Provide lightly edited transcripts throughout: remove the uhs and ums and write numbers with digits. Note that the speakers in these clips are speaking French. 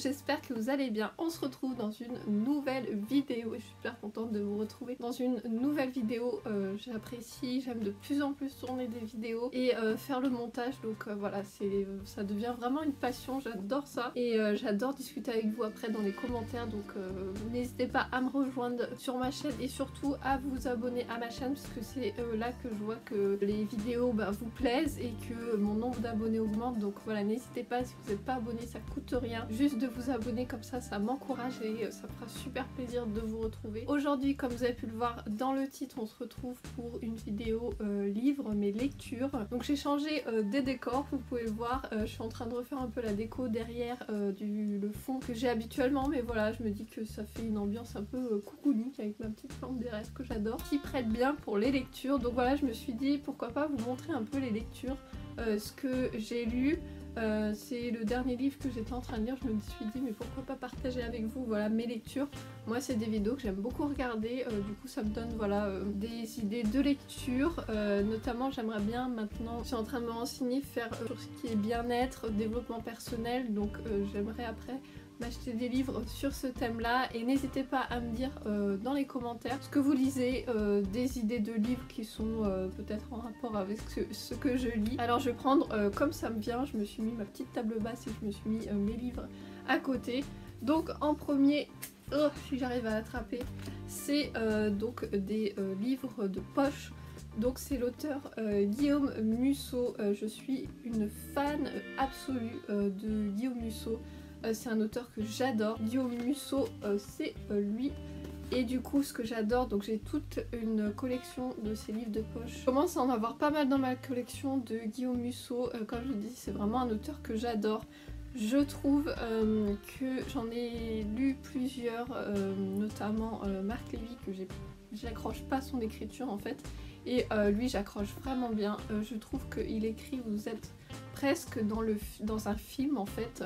j'espère que vous allez bien. On se retrouve dans une nouvelle vidéo et je suis super contente de vous retrouver dans une nouvelle vidéo. J'apprécie, j'aime de plus en plus tourner des vidéos et faire le montage, donc voilà, ça devient vraiment une passion, j'adore ça et j'adore discuter avec vous après dans les commentaires, donc n'hésitez pas à me rejoindre sur ma chaîne et surtout à vous abonner à ma chaîne parce que c'est là que je vois que les vidéos vous plaisent et que mon nombre d'abonnés augmente, donc voilà, n'hésitez pas, si vous n'êtes pas abonné, ça coûte rien, juste de vous abonner, comme ça m'encourage et ça me fera super plaisir de vous retrouver. Aujourd'hui, comme vous avez pu le voir dans le titre, on se retrouve pour une vidéo livre, mes lectures. Donc j'ai changé des décors, vous pouvez le voir, je suis en train de refaire un peu la déco derrière le fond que j'ai habituellement, mais voilà, je me dis que ça fait une ambiance un peu coucounique avec ma petite plante des rêves que j'adore, qui prête bien pour les lectures. Donc voilà, je me suis dit pourquoi pas vous montrer un peu les lectures, ce que j'ai lu. C'est le dernier livre que j'étais en train de lire, je me suis dit mais pourquoi pas partager avec vous, voilà, mes lectures. Moi c'est des vidéos que j'aime beaucoup regarder, du coup ça me donne voilà des idées de lecture, notamment j'aimerais bien maintenant, je suis en train de me renseigner, faire sur ce qui est bien-être, développement personnel, donc j'aimerais après m'acheter des livres sur ce thème là et n'hésitez pas à me dire dans les commentaires ce que vous lisez, des idées de livres qui sont peut-être en rapport avec ce que je lis. Alors je vais prendre comme ça me vient, je me suis mis ma petite table basse et je me suis mis mes livres à côté. Donc en premier, si j'arrive à l'attraper, c'est donc des livres de poche. Donc c'est l'auteur Guillaume Musso. Je suis une fan absolue de Guillaume Musso. C'est un auteur que j'adore. Guillaume Musso, c'est lui. Et du coup, ce que j'adore, donc j'ai toute une collection de ses livres de poche. Je commence à en avoir pas mal dans ma collection de Guillaume Musso. Comme je dis, c'est vraiment un auteur que j'adore. Je trouve que j'en ai lu plusieurs, notamment Marc Lévy, que j'accroche pas son écriture en fait. Et lui, j'accroche vraiment bien. Je trouve qu'il écrit, vous êtes presque dans un film en fait.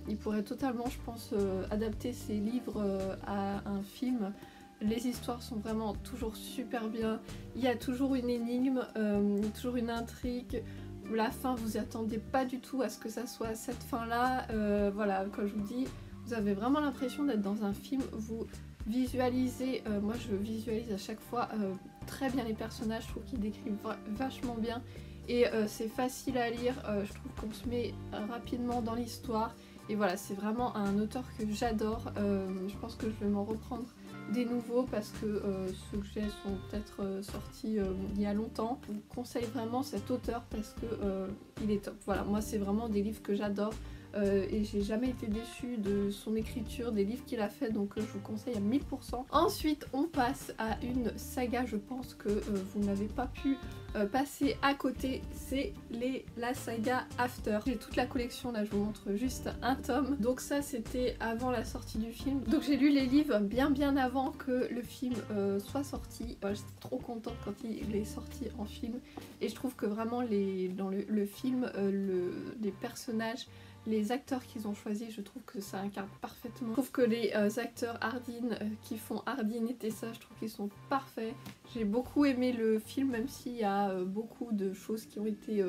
Il pourrait totalement, je pense, adapter ses livres à un film. Les histoires sont vraiment toujours super bien. Il y a toujours une énigme, toujours une intrigue. La fin, vous y attendez pas du tout à ce que ça soit cette fin-là. Voilà, comme je vous dis, vous avez vraiment l'impression d'être dans un film. Vous visualisez, moi je visualise à chaque fois très bien les personnages. Je trouve qu'ils décrivent vachement bien. Et c'est facile à lire, je trouve qu'on se met rapidement dans l'histoire. Et voilà, c'est vraiment un auteur que j'adore. Je pense que je vais m'en reprendre des nouveaux parce que ceux que j'ai sont peut-être sortis il y a longtemps. Je vous conseille vraiment cet auteur parce que il est top. Voilà, moi c'est vraiment des livres que j'adore. Et j'ai jamais été déçue de son écriture, des livres qu'il a fait, donc je vous conseille à 1000%. Ensuite on passe à une saga, je pense que vous n'avez pas pu passer à côté, c'est la saga After. J'ai toute la collection, là je vous montre juste un tome, donc ça c'était avant la sortie du film, donc j'ai lu les livres bien avant que le film soit sorti. J'étais trop contente quand il est sorti en film et je trouve que vraiment dans le film, les personnages, les acteurs qu'ils ont choisis, je trouve que ça incarne parfaitement. Je trouve que les acteurs Hardin qui font Hardin et Tessa, je trouve qu'ils sont parfaits. J'ai beaucoup aimé le film, même s'il y a beaucoup de choses qui ont été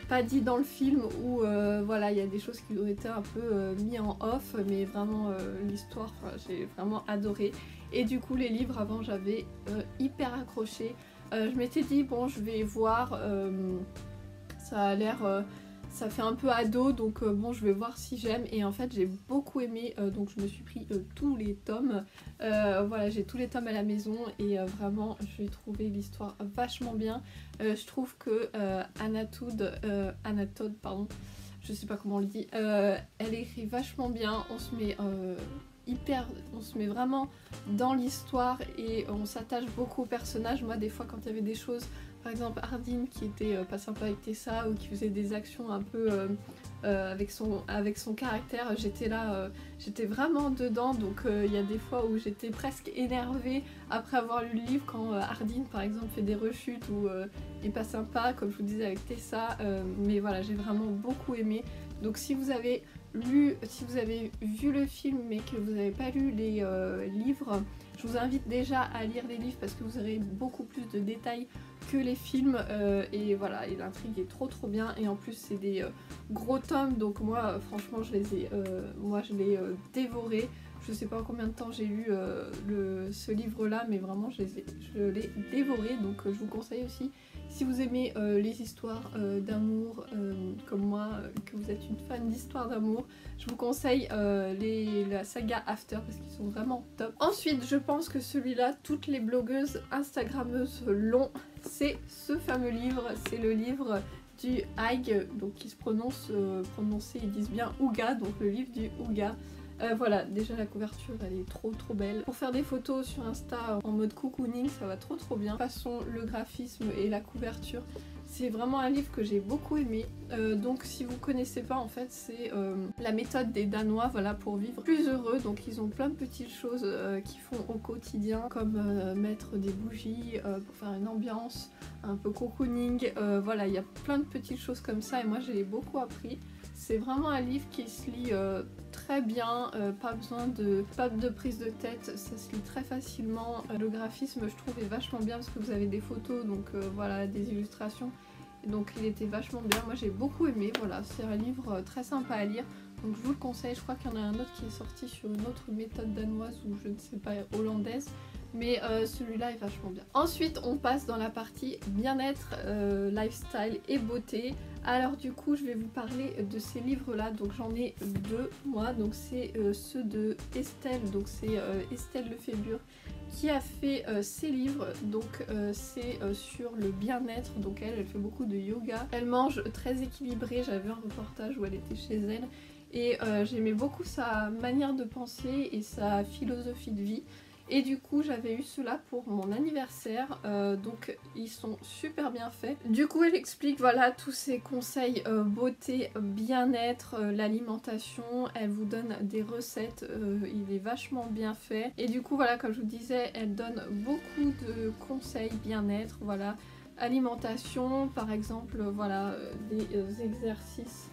pas dites dans le film, ou voilà, il y a des choses qui ont été un peu mis en off, mais vraiment l'histoire, j'ai vraiment adoré. Et du coup les livres avant j'avais hyper accroché. Je m'étais dit bon je vais voir, ça a l'air... ça fait un peu ado, donc bon je vais voir si j'aime, et en fait j'ai beaucoup aimé, donc je me suis pris tous les tomes. Voilà, j'ai tous les tomes à la maison et vraiment j'ai trouvé l'histoire vachement bien. Je trouve que Anatode, pardon, je sais pas comment on le dit, elle écrit vachement bien, on se met on se met vraiment dans l'histoire et on s'attache beaucoup aux personnages. Moi des fois quand il y avait des choses, par exemple Hardin qui était pas sympa avec Tessa ou qui faisait des actions un peu avec son caractère, j'étais là, j'étais vraiment dedans, donc il y a des fois où j'étais presque énervée après avoir lu le livre quand Hardin par exemple fait des rechutes ou est pas sympa comme je vous disais avec Tessa, mais voilà, j'ai vraiment beaucoup aimé. Donc si vous avez vu le film mais que vous n'avez pas lu les livres, je vous invite déjà à lire les livres parce que vous aurez beaucoup plus de détails que les films et voilà, et l'intrigue est trop bien et en plus c'est des gros tomes donc moi franchement je l'ai dévoré. Je sais pas combien de temps j'ai lu ce livre là mais vraiment je l'ai dévoré donc je vous conseille aussi si vous aimez les histoires d'amour comme moi, que vous êtes une fan d'histoires d'amour, je vous conseille la saga After parce qu'ils sont vraiment top. Ensuite je pense que celui-là toutes les blogueuses instagrammeuses l'ont, c'est ce fameux livre, c'est le livre du Haig, donc qui se prononcer ils disent bien Ouga, donc le livre du Ouga. Voilà, déjà la couverture elle est trop belle. Pour faire des photos sur Insta en mode cocooning ça va trop bien. De toute façon le graphisme et la couverture c'est vraiment un livre que j'ai beaucoup aimé. Donc si vous connaissez pas en fait c'est la méthode des Danois voilà, pour vivre plus heureux. Donc ils ont plein de petites choses qu'ils font au quotidien comme mettre des bougies pour faire une ambiance un peu cocooning. Voilà, il y a plein de petites choses comme ça et moi j'ai beaucoup appris. C'est vraiment un livre qui se lit très bien, pas besoin de prise de tête, ça se lit très facilement. Le graphisme je trouve est vachement bien parce que vous avez des photos, donc voilà, des illustrations. Donc il était vachement bien, moi j'ai beaucoup aimé, voilà, c'est un livre très sympa à lire. Donc je vous le conseille, je crois qu'il y en a un autre qui est sorti sur une autre méthode danoise ou je ne sais pas, hollandaise. Mais celui-là est vachement bien. Ensuite on passe dans la partie bien-être, lifestyle et beauté. Alors du coup je vais vous parler de ces livres là, donc j'en ai deux moi, donc c'est ceux de Estelle, donc c'est Estelle Lefébure qui a fait ces livres, donc c'est sur le bien-être, donc elle fait beaucoup de yoga, elle mange très équilibré, j'avais un reportage où elle était chez elle et j'aimais beaucoup sa manière de penser et sa philosophie de vie. Et du coup j'avais eu ceux-là pour mon anniversaire, donc ils sont super bien faits. Du coup elle explique voilà tous ses conseils beauté, bien-être, l'alimentation, elle vous donne des recettes, il est vachement bien fait. Et du coup voilà comme je vous disais elle donne beaucoup de conseils bien-être, voilà, alimentation par exemple, voilà des exercices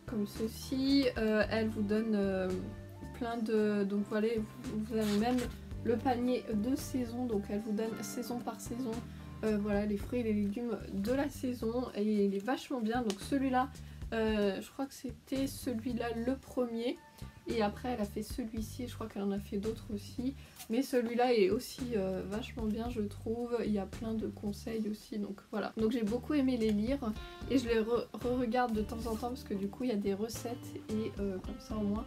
comme ceci, elle vous donne plein de... donc voilà vous avez même le panier de saison, donc elle vous donne saison par saison, voilà les fruits et les légumes de la saison et il est vachement bien. Donc celui-là, je crois que c'était celui-là le premier et après elle a fait celui-ci, je crois qu'elle en a fait d'autres aussi, mais celui-là est aussi vachement bien je trouve, il y a plein de conseils aussi, donc voilà. Donc j'ai beaucoup aimé les lire et je les re-regarde de temps en temps parce que du coup il y a des recettes et comme ça au moins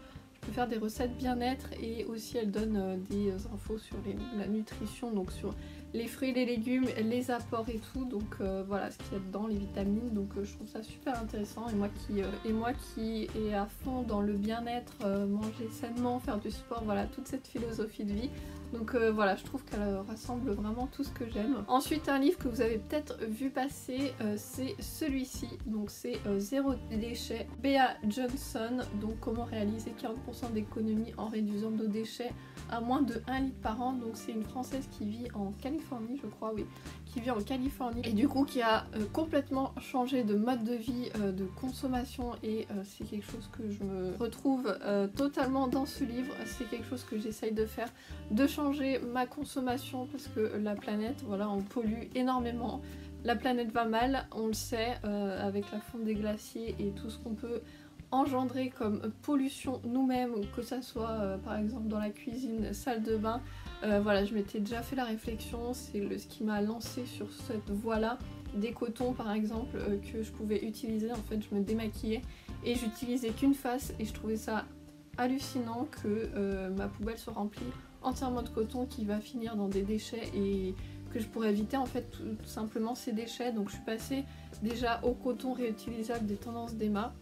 faire des recettes bien-être et aussi elle donne des infos sur la nutrition, donc sur les fruits, les légumes, les apports et tout, donc voilà ce qu'il y a dedans, les vitamines, donc je trouve ça super intéressant et moi qui est à fond dans le bien-être, manger sainement, faire du sport, voilà toute cette philosophie de vie. Donc voilà, je trouve qu'elle rassemble vraiment tout ce que j'aime. Ensuite, un livre que vous avez peut-être vu passer, c'est celui-ci. Donc c'est Zéro déchet, Bea Johnson. Donc comment réaliser 40% d'économie en réduisant nos déchets à moins de 1 litre par an. Donc c'est une Française qui vit en Californie, je crois, oui. Qui vit en Californie et du coup qui a complètement changé de mode de vie, de consommation et c'est quelque chose que je me retrouve totalement dans ce livre. C'est quelque chose que j'essaye de faire, de changer ma consommation parce que la planète, voilà, on pollue énormément. La planète va mal, on le sait, avec la fonte des glaciers et tout ce qu'on peut engendrer comme pollution nous-mêmes, que ça soit par exemple dans la cuisine, salle de bain. Voilà, je m'étais déjà fait la réflexion, c'est ce qui m'a lancé sur cette voie-là. Des cotons par exemple que je pouvais utiliser, en fait je me démaquillais et j'utilisais qu'une face et je trouvais ça hallucinant que ma poubelle soit remplie entièrement de coton qui va finir dans des déchets et que je pourrais éviter en fait tout simplement ces déchets. Donc je suis passée déjà au coton réutilisable des tendances d'Emma.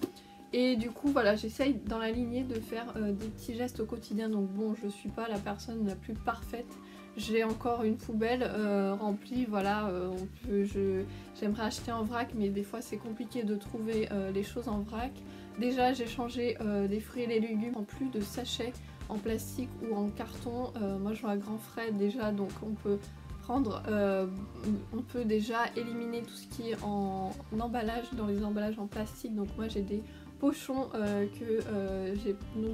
Et du coup voilà, j'essaye dans la lignée de faire des petits gestes au quotidien. Donc bon, je suis pas la personne la plus parfaite, j'ai encore une poubelle remplie, voilà, j'aimerais acheter en vrac mais des fois c'est compliqué de trouver les choses en vrac. Déjà j'ai changé les fruits et les légumes en plus de sachets en plastique ou en carton. Moi je vais à Grand Frais déjà, donc on peut prendre, on peut déjà éliminer tout ce qui est en emballage, dans les emballages en plastique. Donc moi j'ai des pochons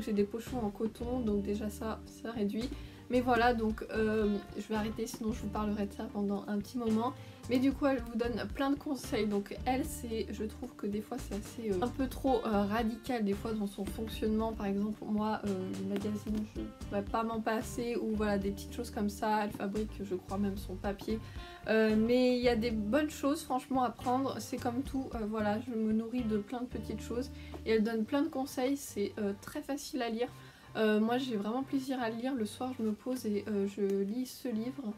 j'ai des pochons en coton, donc déjà ça réduit. Mais voilà, donc je vais arrêter sinon je vous parlerai de ça pendant un petit moment. mais du coup elle vous donne plein de conseils. Donc elle, je trouve que des fois c'est assez un peu trop radical des fois dans son fonctionnement. Par exemple moi le magazine je ne pourrais pas m'en passer, ou voilà des petites choses comme ça. Elle fabrique je crois même son papier, mais il y a des bonnes choses franchement à prendre, c'est comme tout, voilà, je me nourris de plein de petites choses et elle donne plein de conseils, c'est très facile à lire. Moi j'ai vraiment plaisir à le lire, le soir je me pose et je lis ce livre.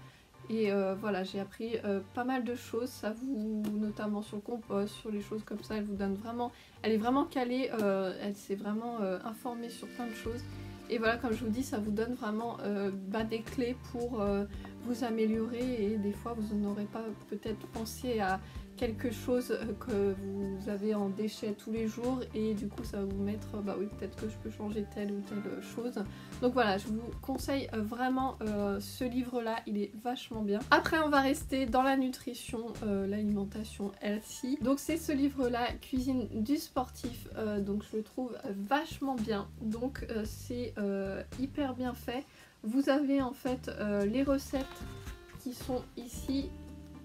Et voilà, j'ai appris pas mal de choses, ça vous, notamment sur le compost, sur les choses comme ça, elle vous donne vraiment, elle est vraiment calée, elle s'est vraiment informée sur plein de choses. Et voilà, comme je vous dis, ça vous donne vraiment des clés pour vous améliorer, et des fois vous n'aurez pas peut-être pensé à quelque chose que vous avez en déchet tous les jours, et du coup ça va vous mettre bah oui, peut-être que je peux changer telle ou telle chose. Donc voilà, je vous conseille vraiment ce livre là, il est vachement bien. Après on va rester dans la nutrition, l'alimentation healthy. Donc c'est ce livre là, Cuisine du sportif, donc je le trouve vachement bien. Donc c'est hyper bien fait. Vous avez en fait les recettes qui sont ici,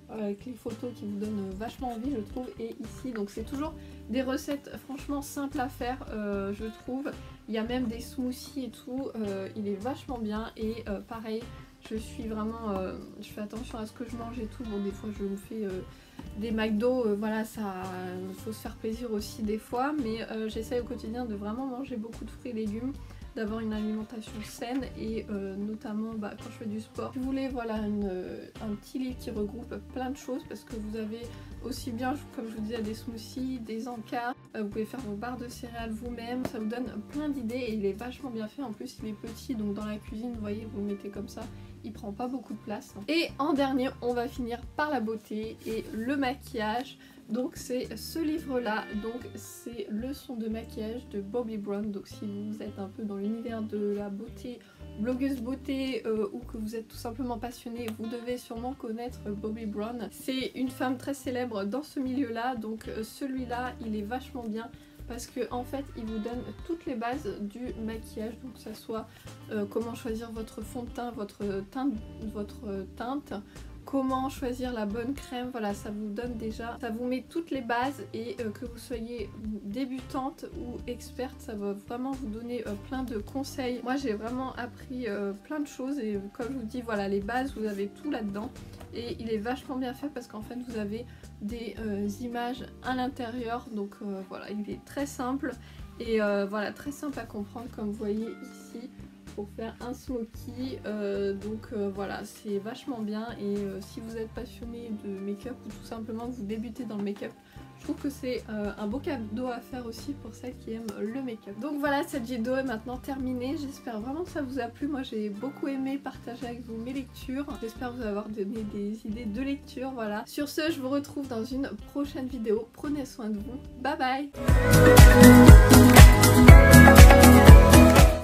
avec les photos qui vous donnent vachement envie je trouve, et ici donc c'est toujours des recettes franchement simples à faire je trouve. Il y a même des smoothies et tout, il est vachement bien. Et pareil, je suis vraiment je fais attention à ce que je mange et tout. Bon des fois je me fais des McDo, voilà, ça faut se faire plaisir aussi des fois, mais j'essaye au quotidien de vraiment manger beaucoup de fruits et légumes, d'avoir une alimentation saine, et notamment quand je fais du sport. Je voulais voilà un petit livre qui regroupe plein de choses, parce que vous avez aussi bien, comme je vous disais, des smoothies, des encas, vous pouvez faire vos barres de céréales vous-même, ça vous donne plein d'idées et il est vachement bien fait. En plus il est petit, donc dans la cuisine vous voyez, vous le mettez comme ça, il prend pas beaucoup de place. Et en dernier on va finir par la beauté et le maquillage. Donc c'est ce livre là, donc c'est Leçons de maquillage de Bobbi Brown. Donc si vous êtes un peu dans l'univers de la beauté, blogueuse beauté, ou que vous êtes tout simplement passionné, vous devez sûrement connaître Bobbi Brown. C'est une femme très célèbre dans ce milieu là, donc celui-là il est vachement bien, parce que en fait il vous donne toutes les bases du maquillage, donc que ça soit comment choisir votre fond de teint, votre teinte, comment choisir la bonne crème, voilà, ça vous donne déjà, ça vous met toutes les bases, et que vous soyez débutante ou experte, ça va vraiment vous donner plein de conseils. Moi j'ai vraiment appris plein de choses, et comme je vous dis, voilà, les bases, vous avez tout là-dedans, et il est vachement bien fait parce qu'en fait vous avez des images à l'intérieur, donc voilà, il est très simple, et voilà, très simple à comprendre, comme vous voyez ici. Pour faire un smoky, voilà, c'est vachement bien. Et si vous êtes passionné de make-up, ou tout simplement que vous débutez dans le make-up, je trouve que c'est un beau cadeau à faire aussi pour celles qui aiment le make-up. Donc voilà, cette vidéo est maintenant terminée, j'espère vraiment que ça vous a plu. Moi j'ai beaucoup aimé partager avec vous mes lectures, j'espère vous avoir donné des idées de lecture. Voilà, sur ce je vous retrouve dans une prochaine vidéo, prenez soin de vous, bye bye.